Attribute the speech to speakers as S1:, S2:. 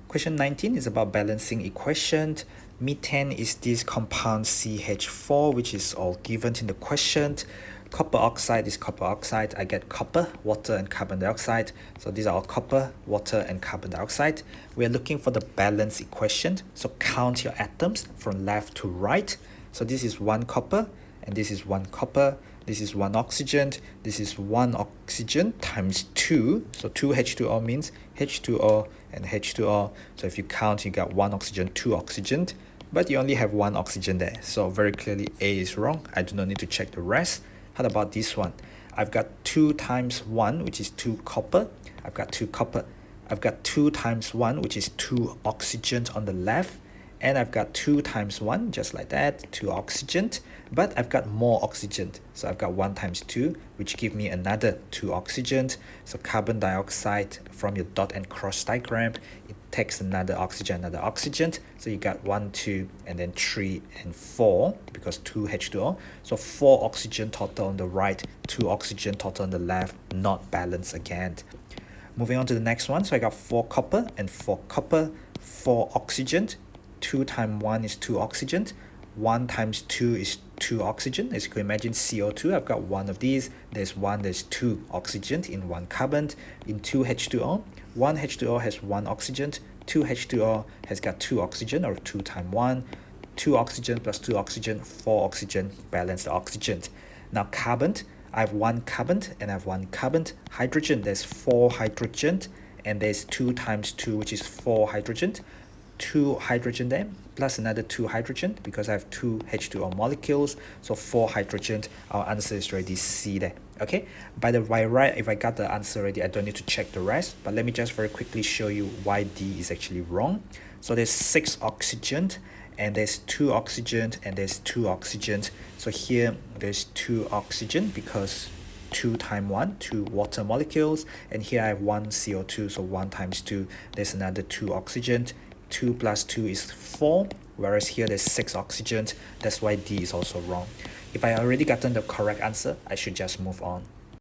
S1: Question 19 is about balancing equation. Methane is this compound CH4, which is all given in the question. Copper oxide is copper oxide. I get copper, water, and carbon dioxide. So these are all copper, water, and carbon dioxide. We are looking for the balance equation. So count your atoms from left to right. So this is one copper, and this is one copper. This is one oxygen. This is one oxygen times 2. So 2 H2O means H2O and H2O. So if you count, you got one oxygen, two oxygen, but you only have one oxygen there. So very clearly A is wrong. I do not need to check the rest. How about this one? I've got 2 times 1, which is 2 copper. I've got 2 copper. I've got 2 times 1, which is 2 oxygen on the left. And I've got 2 times 1, just like that, 2 oxygen. But I've got more oxygen. So I've got 1 times 2, which give me another 2 oxygen. So carbon dioxide from your dot and cross diagram, it takes another oxygen. So you got 1, 2, and then 3 and 4, because 2 H2O. So 4 oxygen total on the right, 2 oxygen total on the left, not balanced again. Moving on to the next one. So I got 4 copper and 4 copper, 4 oxygen. 2 times 1 is 2 oxygen. 1 times 2 is 2 oxygen. As you can imagine, CO2, I've got one of these. There's 2 oxygen in 1 carbon. In 2 H2O, 1 H2O has 1 oxygen. 2 H2O has got 2 oxygen, or 2 times 1. 2 oxygen plus 2 oxygen, 4 oxygen, balance the oxygen. Now carbon, I have 1 carbon and I have 1 carbon. Hydrogen, there's 4 hydrogen, and there's 2 times 2, which is 4 hydrogen. 2 hydrogen there, plus another 2 hydrogen, because I have 2 H2O molecules, so 4 hydrogen. Our answer is already C there. Okay, by right, if I got the answer already, I don't need to check the rest, but let me just very quickly show you why D is actually wrong. So there's 6 oxygen, and there's 2 oxygen, and there's 2 oxygen. So here there's 2 oxygen, because 2 times 1, 2 water molecules, and here I have 1 CO2, so 1 times 2, there's another 2 oxygen. 2 plus 2 is 4, whereas here there's 6 oxygen. That's why D is also wrong. If I already gotten the correct answer, I should just move on.